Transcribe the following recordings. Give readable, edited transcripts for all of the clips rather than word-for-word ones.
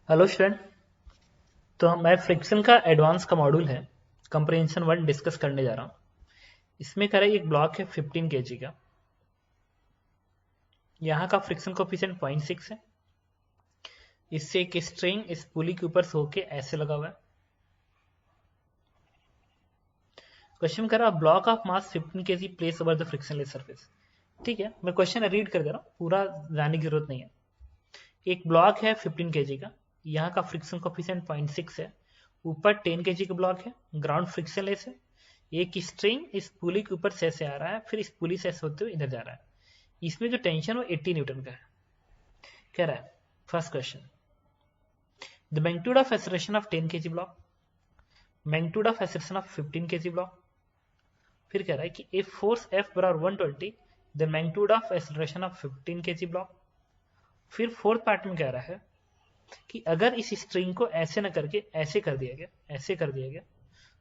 Hello student. तो मैं friction का एडवांस का मॉड्यूल है कंप्रिहेंशन 1 डिस्कस करने जा रहा हूँ। इसमें कह रहा है एक ब्लॉक है 15 kg का। यहाँ का फ्रिक्शन कोफिशिएंट 0.6 है। इससे एक स्ट्रिंग इस पुली के ऊपर से होके ऐसे लगा हुआ है। क्वेश्चन कह रहा है block of mass 15 kg place over the frictionless surface. ठीक है, मैं क्वेश्चन रीड कर दे रहा हूँ, पूरा जानने की जरूरत नहीं है। एक ब्लॉक है 15 kg का, यहाँ का फ्रिक्शन कोफिशिएंट 0.6 है। ऊपर 10 kg का ब्लॉक है, ग्राउंड फ्रिक्शनलेस है। एक स्ट्रिंग इस पुली के ऊपर से ऐसे आ रहा है, फिर इस पुली से ऐसे होते हुए इधर जा रहा है। इसमें जो टेंशन वो 80 न्यूटन का है। कह रहा है first question, the magnitude of acceleration of 10 kg block, magnitude of acceleration of 15 kg block. फिर कह रहा है कि इफ फोर्स F बराबर 120, the magnitude of acceleration of 15 kg block. फिर फोर्थ पार्ट में कह रहा है कि अगर इस स्ट्रिंग को ऐसे न करके ऐसे कर दिया गया, ऐसे कर दिया गया,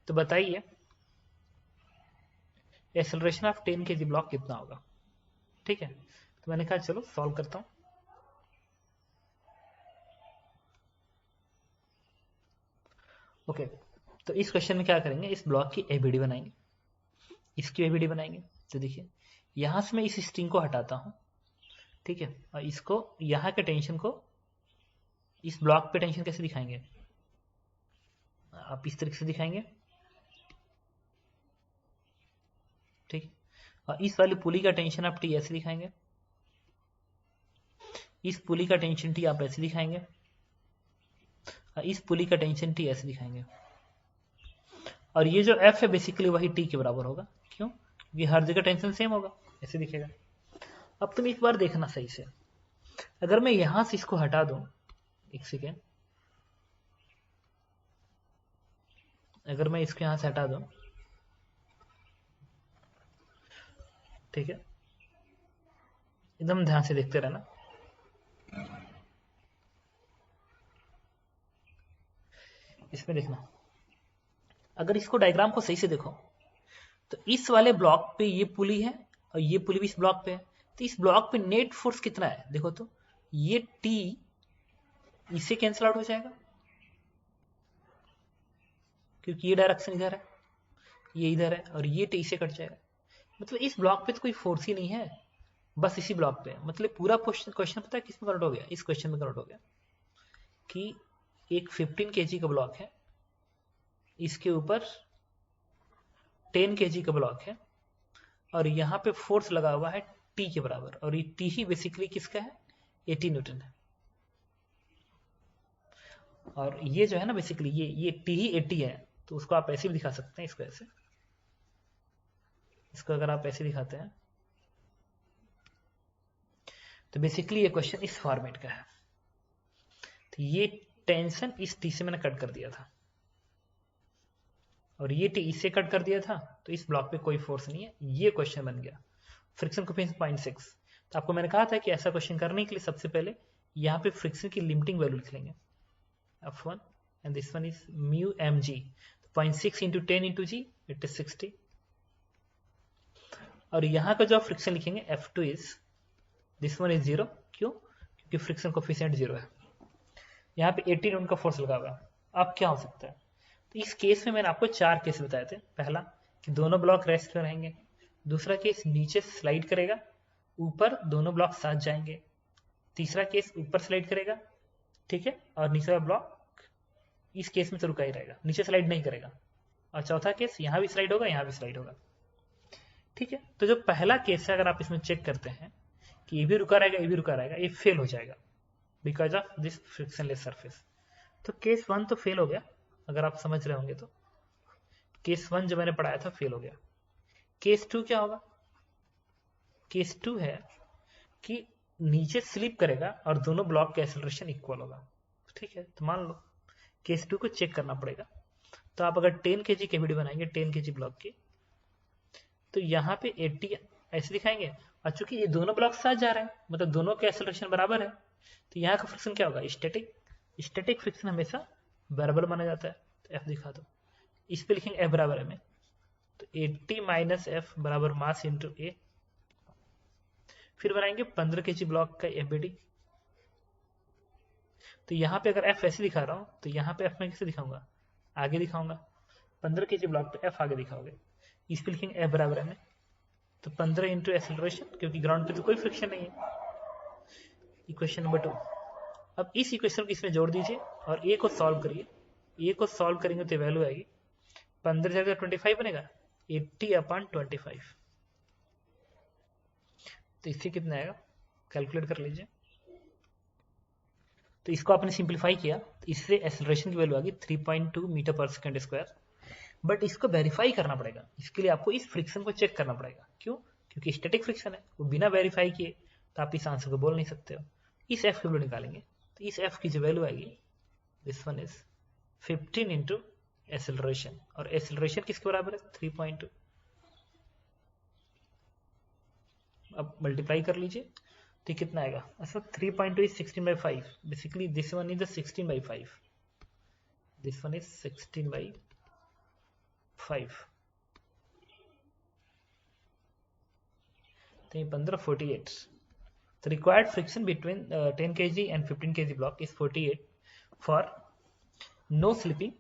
तो बताइए एक्सेलरेशन ऑफ 10 kg ब्लॉक कितना होगा। ठीक है, तो मैंने कहा चलो सॉल्व करता हूं। ओके, तो इस क्वेश्चन में क्या करेंगे, इस ब्लॉक की एबीडी बनाएंगे, इसकी एबीडी बनाएंगे। तो देखिए यहां से मैं इस स्ट्रिंग को हटाता हूं, ठीक है, और इसको यहाँ के टेंशन को इस ब्लॉक पे टेंशन कैसे दिखाएंगे, आप इस तरीके से दिखाएंगे। ठीक है, और इस वाली पुली का टेंशन आप टी ऐसे दिखाएंगे, इस पुली का टेंशन टी आप ऐसे दिखाएंगे, और इस पुली का टेंशन टी ऐसे दिखाएंगे। और ये जो एफ है बेसिकली वही टी के बराबर होगा। क्यों? क्योंकि हर जगह टेंशन सेम होगा, ऐसे दिखेगा। अब तुम एक बार देखना सही से, अगर मैं यहां से इसको हटा दूं, एक सेकेंड, अगर मैं इसको यहां से हटा दूं, ठीक है, एकदम ध्यान से देखते रहना। इसमें देखना, अगर इसको डायग्राम को सही से देखो तो इस वाले ब्लॉक पे ये पुली है और ये पुली भी इस ब्लॉक पे है। तो इस ब्लॉक पे नेट फोर्स कितना है देखो तो, ये टी इससे कैंसिल आउट हो जाएगा क्योंकि ये डायरेक्शन इधर है, ये इधर है, और ये टी से कट जाएगा। मतलब इस ब्लॉक पे तो कोई फोर्स ही नहीं है, बस इसी ब्लॉक पे। मतलब पूरा क्वेश्चन क्वेश्चन पता है किस में कन्वर्ट हो गया, इस क्वेश्चन में कन्वर्ट हो गया कि एक 15 kg का ब्लॉक है, इसके ऊपर 10 kg का ब्लॉक है, और यहाँ पे फोर्स लगा हुआ है टी के बराबर, और ये टी ही बेसिकली किसका है, 80 न्यूटन है। और ये जो है ना बेसिकली ये टी ही 80 है, तो उसको आप ऐसे भी दिखा सकते हैं, इसको ऐसे, इसको अगर आप ऐसे दिखाते हैं तो बेसिकली ये क्वेश्चन इस फॉर्मेट का है। तो ये टेंशन इस टी से मैंने कट कर दिया था, और ये टी इससे कट कर दिया था, तो इस ब्लॉक पे कोई फोर्स नहीं है। ये क्वेश्चन बन गया फ्रिक्शन कोफिशिएंट 0.6। तो आपको मैंने कहा था कि ऐसा क्वेश्चन करने के लिए सबसे पहले यहाँ पे फ्रिक्शन की लिमिटिंग वैल्यू लिख लेंगे, F1, and this one is mu mg, 0.6 into 10 into g, it is 60। और यहाँ का जो आप फ्रिक्शन लिखेंगे F2 is, this one is 0। क्यों? क्योंकि फ्रिक्शन कोफिशिएंट 0 है। यहाँ पे 18 उनका फोर्स लगा हुआ है। अब क्या हो सकता है, तो इस केस में मैंने आपको 4 केस बताए थे। पहला कि दोनों ब्लॉक रेस्ट में रहेंगे, दूसरा केस नीचे स्लाइड करेगा, ऊपर दोनों ब्लॉक साथ जाएंगे, तीसरा केस ऊपर स्लाइड करेगा, ठीक है, और निचला ब्लॉक इस केस में तो रुका ही रहेगा, नीचे स्लाइड नहीं करेगा, और चौथा केस यहाँ भी स्लाइड होगा, यहाँ भी स्लाइड होगा। ठीक है, तो जो पहला केस है अगर आप इसमें चेक करते हैं कि ये भी रुका रहेगा, ये भी रुका रहेगा, ये फेल हो जाएगा because of this frictionless surface. तो केस 1 तो फेल हो गया, अगर आप समझ रहे होंगे तो केस 1 जो मैंने पढ़ाया था फेल हो गया। केस 2 क्या होगा, केस 2 है कि नीचे स्लिप करेगा और दोनों ब्लॉक का एक्सेलरेशन इक्वल होगा। ठीक है, तो मान लो केस 2 को चेक करना पड़ेगा। तो आप अगर 10 kg की वीडियो बनाएंगे 10 kg ब्लॉक की, तो यहाँ पे 80 ऐसे दिखाएंगे, और चूंकि ये दोनों ब्लॉक साथ जा रहे हैं मतलब दोनों के एक्सेलरेशन बराबर है, तो यहाँ का फ्रिक्शन क्या होगा, स्टैटिक। स्टैटिक फ्रिक्शन हमेशा बराबर माना जाता है। तो एफ दिखा दो, इस पे लिखेंगे एफ बराबर है में, तो 80 माइनस एफ बराबर मास इंटू ए। फिर बनाएंगे 15 kg ब्लॉक का एबीडी, तो यहाँ पे अगर एफ ऐसे दिखा रहा हूँ तो यहाँ पे एफ में कैसे दिखाऊंगा, आगे दिखाऊंगा। 15 kg ब्लॉक पे एफ आगे दिखाओगे, इस पे लिखेंगे एफ बराबर है में, तो 15 इंटू एक्सेलरेशन, क्योंकि ग्राउंड पे तो कोई फ्रिक्शन नहीं है। Equation number 2। अब इस इक्वेशन को इसमें जोड़ दीजिए और ए को सॉल्व करिए। ए को सॉल्व करेंगे तो वैल्यू आएगी 15 जगह 25 बनेगा 80/25। तो इससे कितना आएगा, कैलकुलेट कर लीजिए। तो इसको आपने सिंप्लीफाई किया तो इससे एक्सेलरेशन की वैल्यू आ गई 3.2 मीटर पर सेकंड स्क्वायर। बट इसको वेरीफाई करना पड़ेगा, इसके लिए आपको इस फ्रिक्शन को चेक करना पड़ेगा। क्यों, क्योंकि स्टैटिक फ्रिक्शन है, वो बिना वेरीफाई किए तो आप इस आंसर को बोल नहीं सकते हो। इस एफ की वैल्यू निकालेंगे तो इस एफ की जो वैल्यू आएगी, this one is 15 into acceleration, और एक्सेलरेशन किसके बराबर है 3.2। अब मल्टीप्लाई कर लीजिए तो कितना आएगा, अच्छा 3.2 is 16/5, basically this one is 16/5, this one is 16/5, तो ये 15 48। The required friction between 10 kg and 15 kg block is 48 for no slipping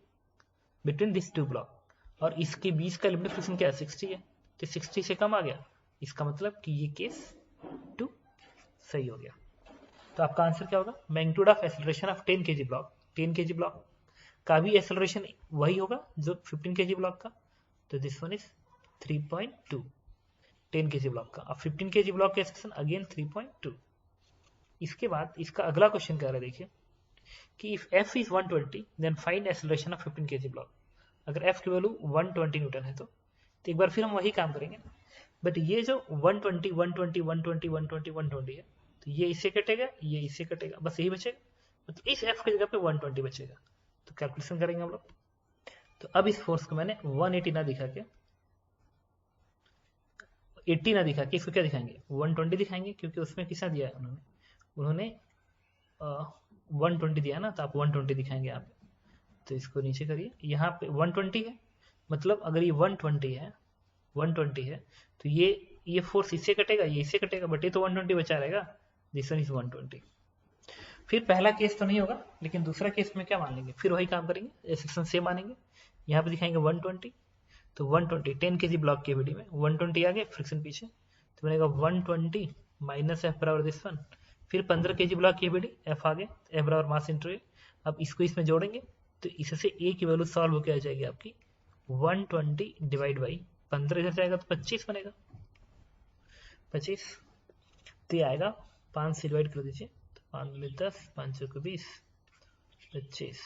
between these two block। और इसके बीच का लिमिट फ्रिक्शन क्या है 60 है, तो 60 से कम आ गया, इसका मतलब कि ये केस 2 सही हो गया। तो आपका आंसर क्या होगा, magnitude of acceleration of 10 kg block, 10 kg block का भी एक्सेलरेशन वही होगा जो 15 kg ब्लॉक का, तो this one is 3.2 10 kg block का। अब 15 kg ब्लॉक का एक्सेलरेशन अगेन 3.2। इसके बाद इसका अगला क्वेश्चन कह रहा है, देखिए कि if f is 120 then find acceleration of 15 kg block. अगर f की वैल्यू 120 न्यूटन है तो एक बार फिर हम वही काम करेंगे, बट ये जो 120 120 120 120 120 है, तो ये इससे कटेगा, ये इससे कटेगा, बस यही बचेगा, मतलब इस f की जगह पे 120 बचेगा। तो कैलकुलेशन करेंगे हम लोग। तो अब इस फोर्स को मैंने 180 ना दिखा के 80 ना दिखा के इसको क्या दिखाएंगे 120 दिखाएंगे, क्योंकि उसमें कितना दिया है उन्होंने 120 दिया ना, तो आप 120 दिखाएंगे यहाँ पे। तो इसको नीचे करिए, यहाँ पे 120 है, मतलब अगर ये 120 है तो ये फोर्स इससे कटेगा, ये इससे कटेगा, बट ये तो 120 बचा रहेगा, दिस वन इज 120। फिर पहला केस तो नहीं होगा, लेकिन दूसरा केस में क्या मान लेंगे, फिर वही काम करेंगे, एक्सेलरेशन सेम मानेंगे। यहाँ पे दिखाएंगे 120, तो 120 10 kg ब्लॉक के वीडी में 120 आगे, फ्रिक्शन पीछे, तो बनेगा 120 माइनस एफ बराबर दिस वन। फिर 15 kg ब्लॉक की वीडी, एफ आगे, एफ बराबर मास इंटू ए। अब इसको इसमें जोड़ेंगे तो इससे ए की वैल्यू सॉल्व होकर आ जाएगी आपकी 120 डिवाइड बाई 15, इधर जाएगा तो 25 बनेगा, 25। तो ये आएगा 5 से डिवाइड कर दीजिए, तो 5 में 10, 5 को 20, 25,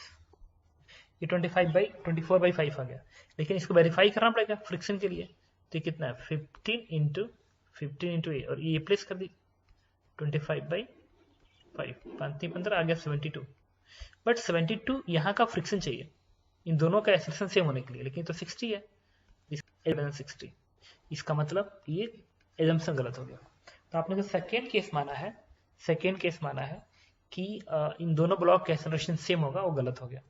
ये 24/5 आ गया। लेकिन इसको वेरीफाई करना पड़ेगा फ्रिक्शन के लिए, तो कितना है 15 इंटू ए, और ये प्लेस कर दी 25/5, 5 3 15 आ गया 72। बट 72 यहाँ का फ्रिक्शन चाहिए इन दोनों का एक्सेलरेशन सेम होने के लिए, लेकिन तो 60 है, 60, इसका मतलब ये एजम्पशन गलत हो गया। तो आपने जो सेकेंड केस माना है कि इन दोनों ब्लॉक का एक्सेलरेशन सेम होगा, वो गलत हो गया।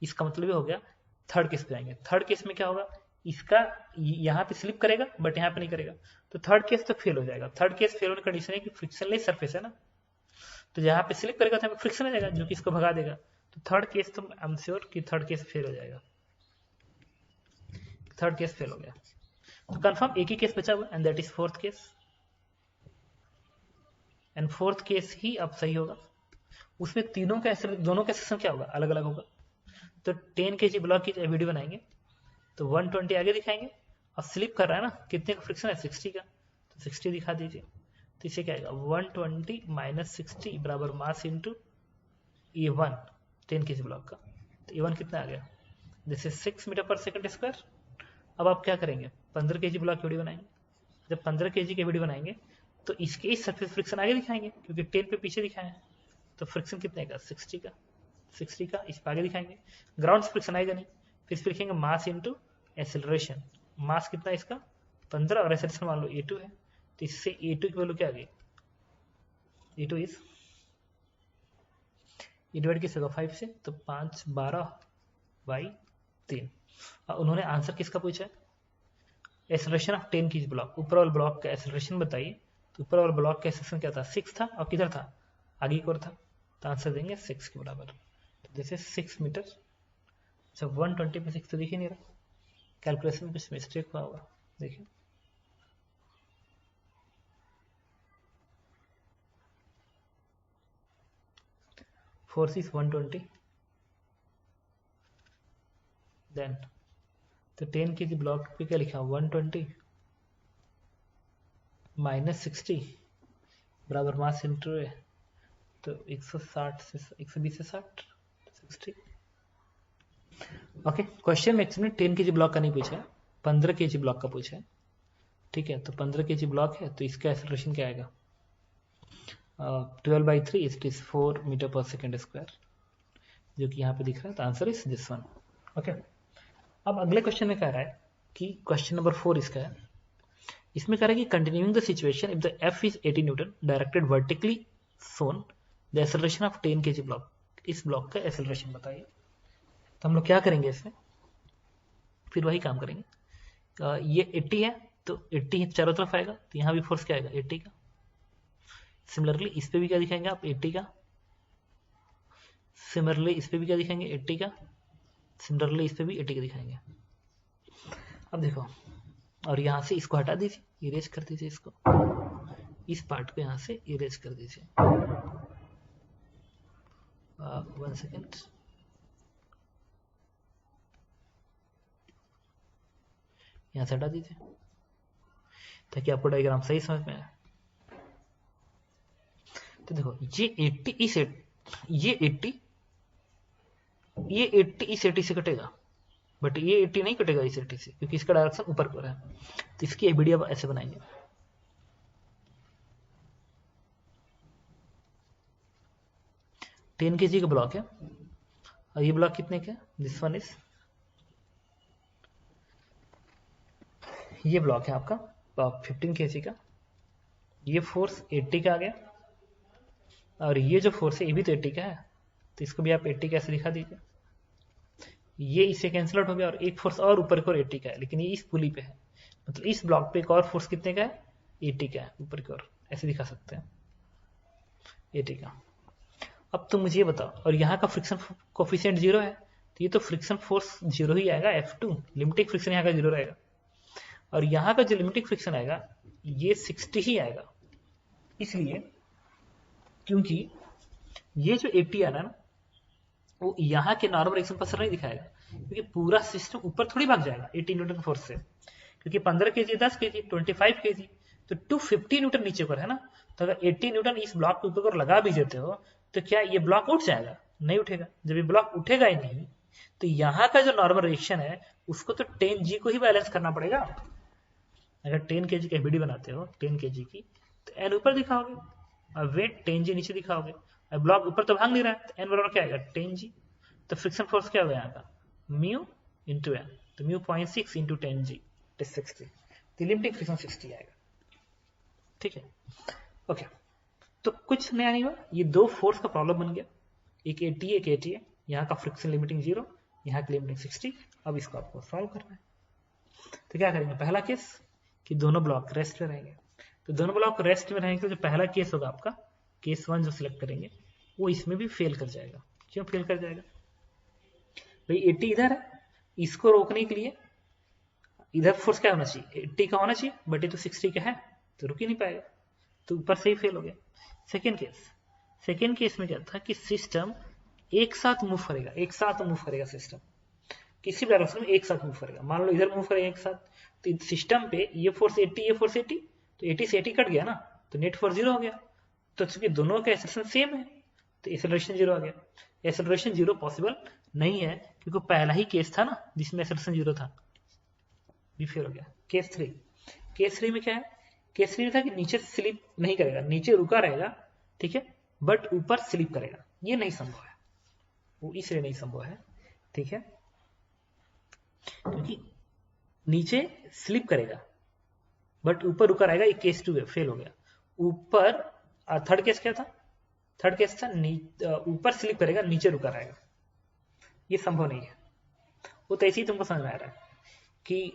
इसका मतलब ये हो गया। थर्ड केस पे आएंगे, थर्ड केस में क्या होगा, इसका यहाँ पे स्लिप करेगा बट यहाँ पे नहीं करेगा, तो थर्ड केस तो फेल हो जाएगा। थर्ड केस फेल होने की कंडीशन है कि फ्रिक्शनलेस सरफेस है ना, तो जहाँ पे स्लिप करेगा तो यहाँ पे फ्रिक्शन आ जाएगा जो कि इसको भगा देगा। तो थर्ड केस तो आई एम श्योर कि थर्ड केस फेल हो जाएगा, थर्ड केस फेल हो गया। तो कंफर्म एक ही केस बचा हुआ and that is fourth case, and fourth case ही अब सही होगा। उसमें दोनों का एक्सेलरेशन क्या होगा, अलग अलग होगा। तो 10 kg ब्लॉक की वीडियो बनाएंगे तो 120 आगे दिखाएंगे, और स्लिप कर रहा है ना, कितने का फ्रिक्शन है 60 का, तो 60 दिखा दीजिए। तो इसे क्या आएगा 120 माइनस 60 बराबर mass into A1 10 kg block का। तो A1 कितना आ गया, दिस इज 6 मीटर पर सेकंड स्क्वायर। अब आप क्या करेंगे 15 kg ब्लॉक की वीडियो बनाएंगे। जब 15 kg की वीडियो बनाएंगे तो इसके इस सरफेस फ्रिक्शन आगे दिखाएंगे, क्योंकि 10 पे पीछे दिखाए हैं, तो फ्रिक्शन कितने का 60 का इस पे आगे दिखाएंगे। ग्राउंड फ्रिक्शन आएगा नहीं, फिर लिखेंगे मास इंटू एक्सेलरेशन। मास कितना है इसका 15, और एक्सेलरेशन मान लो A2 है, तो इससे A2 की वैल्यू क्या आ गई, A2 इज ये डिवाइड किस होगा 5 से, तो 5 12/3। उन्होंने आंसर किसका पूछा है, एक्सेलरेशन ऑफ 10 kg ब्लॉक, ऊपर वाले ब्लॉक का एक्सेलरेशन बताइए। तो ऊपर वाले ब्लॉक का एक्सेलरेशन क्या था 6 था, और किधर था आगे की ओर था, तो आंसर देंगे 6 के बराबर। तो दिस इज 6 मीटर। अच्छा 120 पे 6 तो दिख ही नहीं रहा, कैलकुलेशन में कुछ मिस्टेक हुआ होगा। देखिए फोर्स इज 120, देन तो 10 kg ब्लॉक पे क्या लिखा 120 माइनस 60 बराबर मास इंटू है, तो 160 से 120 से 60 60। ओके, क्वेश्चन में एक्चुअली 10 kg ब्लॉक का नहीं पूछा है, 15 kg ब्लॉक का पूछा है। ठीक है, तो 15 kg ब्लॉक है तो इसका एक्सेलरेशन क्या आएगा 12/3 इट इज 4 मीटर पर सेकेंड स्क्वायर, जो कि यहाँ पे दिख रहा है। तो answer is this one. Okay, अब अगले क्वेश्चन में कह रहा है कि क्वेश्चन नंबर 4 इसका है, इसमें कह रहा है कि continuing the situation if the F is 80 newton directed vertically so on the acceleration of 10 kg block, इस ब्लॉक का एक्सेलरेशन बताइए। तो हम लोग क्या करेंगे इसमें, फिर वही काम करेंगे। ये 80 है तो 80 चारों तरफ आएगा, तो यहाँ भी फोर्स क्या आएगा 80 का। सिमिलरली इस पे भी क्या दिखाएंगे आप 80 का, सिमिलरली इस पे भी क्या दिखाएंगे 80 का, सिमिलरली इस पे भी 80 का दिखाएंगे। अब देखो, और यहाँ से इसको हटा दीजिए, इरेज कर दीजिए इसको, इस पार्ट को यहाँ से इरेज कर दीजिए। 1 सेकेंड, यहाँ से हटा दीजिए ताकि आपको डायग्राम सही समझ में आए। तो देखो ये 80 इस ये 80 इस 80 से कटेगा, बट ये 80 नहीं कटेगा इस 80 से, क्योंकि इसका डायरेक्शन ऊपर की ओर है। तो इसकी एक वीडियो ऐसे बनाएंगे। टेन के जी का ब्लॉक है और ये ब्लॉक कितने का, दिस वन इज, ये ब्लॉक है आपका 15 kg का, ये फोर्स 80 का आ गया, और ये जो फोर्स है ये भी तो 80 का है, तो इसको भी आप 80 का ऐसे दिखा दीजिए। ये इससे कैंसिल आउट हो गया, और एक फोर्स और ऊपर की ओर 80 का है, लेकिन ये इस पुली पे है, मतलब इस ब्लॉक पे एक और फोर्स कितने का है 80 का है ऊपर की ओर, ऐसे दिखा सकते हैं 80 का। अब तुम मुझे ये बताओ, और यहाँ का फ्रिक्शन कोफिशिएंट 0 है, तो ये तो फ्रिक्शन फोर्स 0 ही आएगा, F2 लिमिटिंग फ्रिक्शन यहाँ का 0 रहेगा, और यहाँ का जो लिमिटिंग फ्रिक्शन आएगा ये 60 ही आएगा, इसलिए क्योंकि ये जो 80 आना ना वो यहाँ के नॉर्मल रिएक्शन पर असर नहीं दिखाएगा, क्योंकि पूरा सिस्टम ऊपर थोड़ी भाग जाएगा 80 न्यूटन के फोर्स से, क्योंकि 15 kg 10 kg 25 kg, तो 250 न्यूटन नीचे पर है ना। तो अगर 80 न्यूटन इस ब्लॉक के ऊपर लगा भी देते हो तो क्या ये ब्लॉक उठ जाएगा, नहीं उठेगा। जब ये ब्लॉक उठेगा ही नहीं, तो यहाँ का जो नॉर्मल रिएक्शन है उसको तो 10G को ही बैलेंस करना पड़ेगा। अगर 10 kg की एफबीडी बनाते हो 10 kg की, तो एन ऊपर दिखाओगे और वेट 10G नीचे दिखाओगे, और ब्लॉक ऊपर तो भाग नहीं रहा है, तो एन बराबर क्या आएगा 10G। तो फ्रिक्शन फोर्स क्या होगा यहाँ का म्यू इंटू एन, तो म्यू 0.6 इंटू 10G 60, तो लिमिटिंग फ्रिक्शन 60 आएगा। ठीक है, ओके, तो कुछ नया नहीं हुआ, ये दो फोर्स का प्रॉब्लम बन गया, एक 80 एक 80 है, यहाँ का फ्रिक्शन लिमिटिंग 0, यहाँ की लिमिटिंग 60। अब इसको आपको सॉल्व करना है, तो क्या करेंगे, पहला केस कि दोनों ब्लॉक रेस्ट में रहेंगे, तो दोनों ब्लॉक रेस्ट में रहेंगे, तो जो पहला केस होगा आपका केस 1 जो सिलेक्ट करेंगे वो इसमें भी फेल कर जाएगा। क्यों फेल कर जाएगा भाई, 80 इधर है, इसको रोकने के लिए इधर फोर्स क्या होना चाहिए 80 का होना चाहिए, बट ये तो 60 का है तो रुक ही नहीं पाएगा, तो ऊपर से ही फेल हो गया। सेकेंड केस में क्या था कि सिस्टम एक साथ मूव करेगा, एक साथ मूव करेगा सिस्टम, किसी भी डायरेक्शन में एक साथ मूव करेगा। मान लो इधर मूव करेगा एक साथ, तो सिस्टम पे ये फोर्स 80 ये फोर्स 80, तो 80 से 80 कट गया ना, तो नेट फोर्स 0 हो गया। तो चूंकि दोनों का एक्सेलरेशन सेम है तो एक्सेलरेशन 0 आ गया। एक्सेलरेशन 0 पॉसिबल नहीं है, क्योंकि पहला ही केस था ना जिसमें एक्सेलरेशन 0 था, भी फेल हो गया। केस 3 में क्या है, केस 3 में था कि नीचे स्लिप नहीं करेगा, नीचे रुका रहेगा, ठीक है, बट ऊपर स्लिप करेगा। ये नहीं संभव है, वो इसलिए नहीं संभव है, ठीक है, क्योंकि नीचे स्लिप करेगा बट ऊपर रुका रहेगा। ये केस 2 है, फेल हो गया। ऊपर थर्ड केस क्या था, थर्ड केस था ऊपर स्लिप करेगा नीचे रुका रहेगा, ये संभव नहीं है। वो तो ऐसे ही तुमको समझ में आ रहा है कि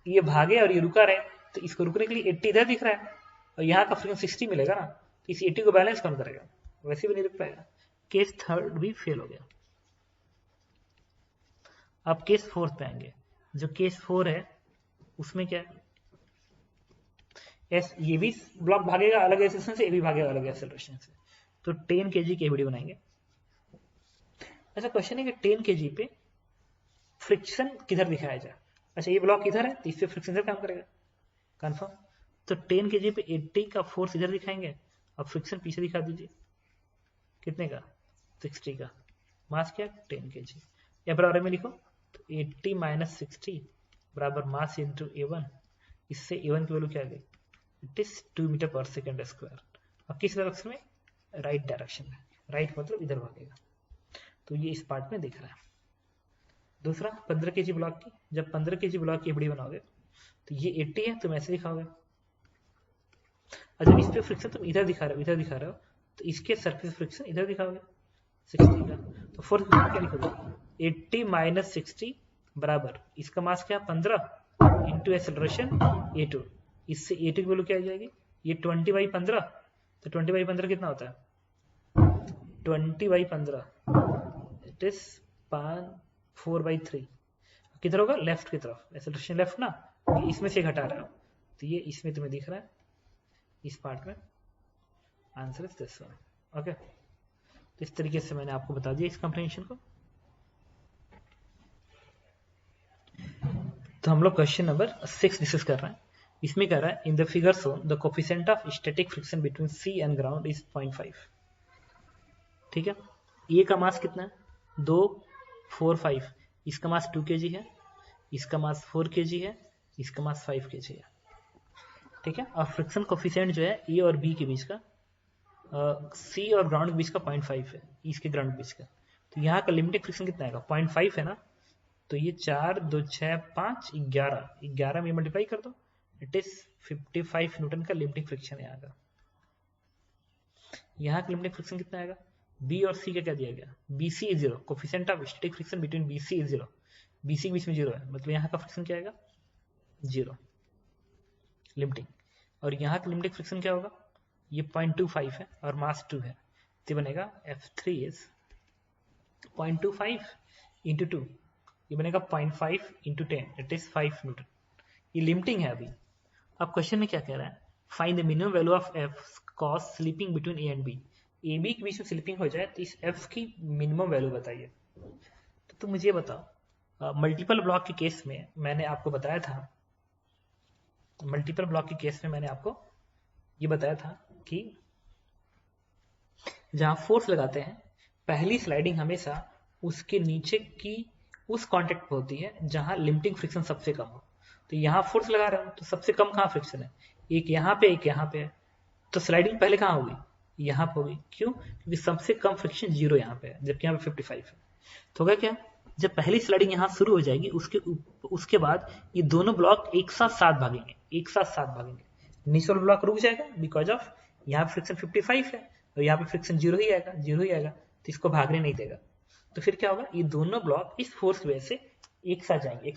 ये भागे और ये रुका रहे, तो इसको रुकने के लिए 80 इधर दिख रहा है और यहाँ का फ्रिक्शन 60 मिलेगा ना, तो इस 80 को बैलेंस कौन करेगा, वैसे भी नहीं रुक पाएगा। केस थर्ड भी फेल हो गया। अब केस फोर्थ पे आएंगे। जो केस 4 है उसमें क्या है, ये भी ब्लॉक भागेगा अलग एक्सेलरेशन से, ये भी भागेगा अलग एक्सेलरेशन से, तो 10 kg की एबीडी बनाएंगे। ऐसा क्वेश्चन है कि 10 kg पे फ्रिक्शन किधर दिखाया जाए। अच्छा ये ब्लॉक इधर है तो इस पे फ्रिक्शन से काम करेगा कंफर्म। तो 10 kg पे 80 का फोर्स इधर दिखाएंगे, अब फ्रिक्शन पीछे दिखा दीजिए कितने का, 60 का। मास क्या 10 kg, या बराबर में लिखो तो 80 माइनस 60 बराबर मास इंटू A1। इससे A1 की वैल्यू क्या आ गई, इट इज 2 मीटर पर सेकेंड स्क्वायर। अब किस डायरेक्शन में, राइट डायरेक्शन में, राइट मतलब इधर भागेगा, तो ये इस पार्ट में दिख रहा है। दूसरा 15 kg ब्लॉक की, जब 15 kg ब्लॉक की एबीडी बनाओगे तो ये 80 है तुम ऐसे दिखाओगे, और जब इस पे फ्रिक्शन तुम इधर दिखा रहे हो तो इसके सरफेस फ्रिक्शन इधर दिखाओगे 60 का। तो फोर्थ क्या लिखोगे 80 माइनस 60 बराबर इसका मास क्या 15 इंटू एक्सेलरेशन A2। इससे A2 की वैल्यू क्या आ जाएगी, ये 20/15, तो 20/15 कितना होता है 20/15 इट इज 4/3। किधर होगा लेफ्ट की तरफ, एक्सेलरेशन लेफ्ट ना, इसमें से घटा रहा हूं तो ये इसमें तुम्हें दिख रहा है इस पार्ट में, answer is this one. Okay, तो इस तरीके से मैंने आपको बता दिया इस कंप्रीहेंशन को। तो हम लोग क्वेश्चन नंबर 6 डिस्कस कर रहे हैं। इसमें कह रहा है in the figure shown the coefficient of static friction between C and ground is 0.5। ठीक है, ए का मास कितना है 245, इसका मास 2 kg है, इसका मास 4 kg है, इसका मास 5 kg है। ठीक है, और फ्रिक्शन कोफिशिएंट जो है ए और बी के बीच का, सी और ग्राउंड के बीच का 0.5 है, इसके ग्राउंड के बीच का। तो यहाँ का लिमिटिंग फ्रिक्शन कितना आएगा 0.5 है ना, तो ये 4 2 6 5 11 में मल्टीप्लाई कर दो, इट इज 55 न्यूटन का लिमिटिंग फ्रिक्शन है यहाँ का। यहाँ का लिमिटिंग फ्रिक्शन कितना आएगा, बी और सी का क्या दिया गया, BC is 0, coefficient of static friction between BC is 0, BC के बीच में 0 है, मतलब यहाँ का फ्रिक्शन क्या आएगा 0 लिमिटिंग। और यहाँ का लिमिटिंग फ्रिक्शन क्या होगा, ये 0.25 है और मास 2 है, तो बनेगा F3 इज 0.25 इंटू 2, ये बनेगा 0.5 इंटू 10 इट इज 5 न्यूटन। ये लिमिटिंग है अभी। अब क्वेश्चन में क्या कह रहा है, find the minimum value of F cos sleeping between A and B। A B के बीच में स्लीपिंग हो जाए तो इस F की मिनिमम वैल्यू बताइए। तो तुम मुझे बताओ, मल्टीपल ब्लॉक के केस में मैंने आपको बताया था, मल्टीपल ब्लॉक के केस में मैंने आपको ये बताया था कि जहां फोर्स लगाते हैं पहली स्लाइडिंग हमेशा उसके नीचे की उस कांटेक्ट पे होती है जहां लिमिटिंग फ्रिक्शन सबसे कम हो। तो यहाँ फोर्स लगा रहे हो तो सबसे कम कहाँ फ्रिक्शन है, एक यहाँ पे एक यहाँ पे है, तो स्लाइडिंग पहले कहाँ होगी, यहाँ पे होगी। क्यों, क्योंकि सबसे कम फ्रिक्शन 0 यहाँ पे है, जबकि यहाँ पे 55 है। तो होगा क्या, जब पहली स्लाइडिंग यहाँ शुरू हो जाएगी उसके बाद ये दोनों ब्लॉक एक साथ भागेंगे, नीचे वाला ब्लॉक रुक जाएगा बिकॉज ऑफ यहाँ पे फ्रिक्शन 55 है और यहाँ पे फ्रिक्शन 0 ही आएगा, तो इसको भागने नहीं देगा। तो फिर क्या होगा, ये दोनों ब्लॉक इस फोर्स की वजह से एक साथ जाएंगे।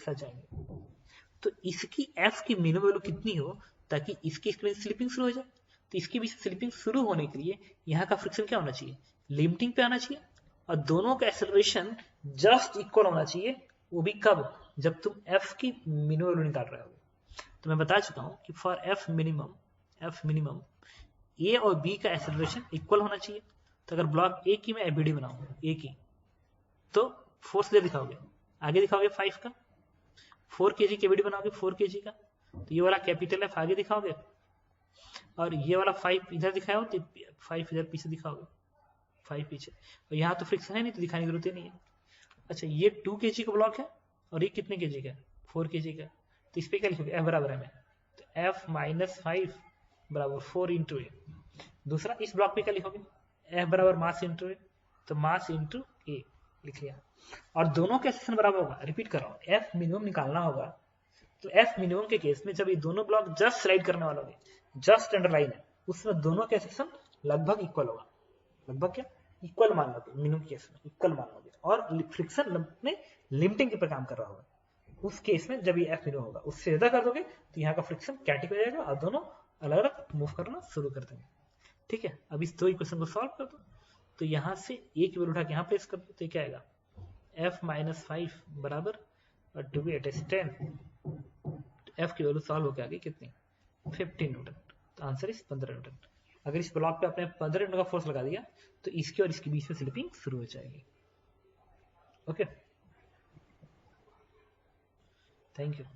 तो इसकी F की मिनिमम वैल्यू कितनी हो ताकि इसकी स्लिपिंग शुरू हो जाए। तो इसके बीच स्लिपिंग शुरू होने के लिए यहाँ का फ्रिक्शन क्या होना चाहिए, लिमिटिंग पे आना चाहिए, और दोनों का एक्सेलरेशन जस्ट इक्वल होना चाहिए। वो भी कब, जब तुम F की मिनिमम वैल्यू निकाल रहे हो। तो मैं बता चुका हूँ कि फॉर F मिनिमम A और B का एक्सेलरेशन इक्वल होना चाहिए। तो अगर ब्लॉक A की मैं एबीडी बनाऊँ A की, तो फोर्स ले दिखाओगे, आगे दिखाओगे 5 का, 4 kg की एबीडी बनाओगे 4 kg का, तो ये वाला कैपिटल F आगे दिखाओगे और ये वाला 5 इधर दिखाया हो तो 5 इधर पीछे दिखाओगे, 5 पीछे, और यहाँ तो फ्रिक्शन है नहीं तो दिखाने की जरूरत ही नहीं है। अच्छा ये 2 kg का ब्लॉक है और ये कितने kg का, 4 kg का, तो इस पे क्या लिखोगे F बराबर है, तो F माइनस 5 बराबर 4 इंटू ए। दूसरा इस ब्लॉक पे क्या लिखोगे, F बराबर मास इंटू ए, तो मास इंटू ए लिख लिया, और दोनों का एक्सेलरेशन बराबर होगा। रिपीट कर रहा हूँ, F मिनिमम निकालना होगा, तो F मिनिमम के केस में जब ये दोनों ब्लॉक जस्ट स्लाइड करने वाले होंगे, जस्ट अंडरलाइन है, उसमें दोनों का एक्सेलरेशन लगभग इक्वल होगा, लगभग क्या इक्वल मान लोगे, मिनिमम केस में इक्वल मान लोगे, और फ्रिक्शन अपने लिमिटिंग के पर काम कर रहा होगा। उस केस में जब ये F मिनिमम होगा उससे ज्यादा कर दोगे तो यहाँ का फ्रिक्शन कैटिक हो जाएगा और दोनों अलग अलग मूव करना शुरू कर देंगे। ठीक है, अब इस दो इक्वेशन को सॉल्व कर दो। तो यहाँ से ए की वैल्यू उठा के यहाँ प्लेस कर दो, तो क्या आएगा f माइनस 5 बराबर 2v8 is 10। f की वैल्यू सॉल्व होकर आ गई कितनी 15 न्यूटन। तो आंसर इज 15 न्यूटन। अगर इस ब्लॉक पे आपने 15 न्यूटन का फोर्स लगा दिया तो इसके और इसके बीच में स्लिपिंग शुरू हो जाएगी। Okay, thank you.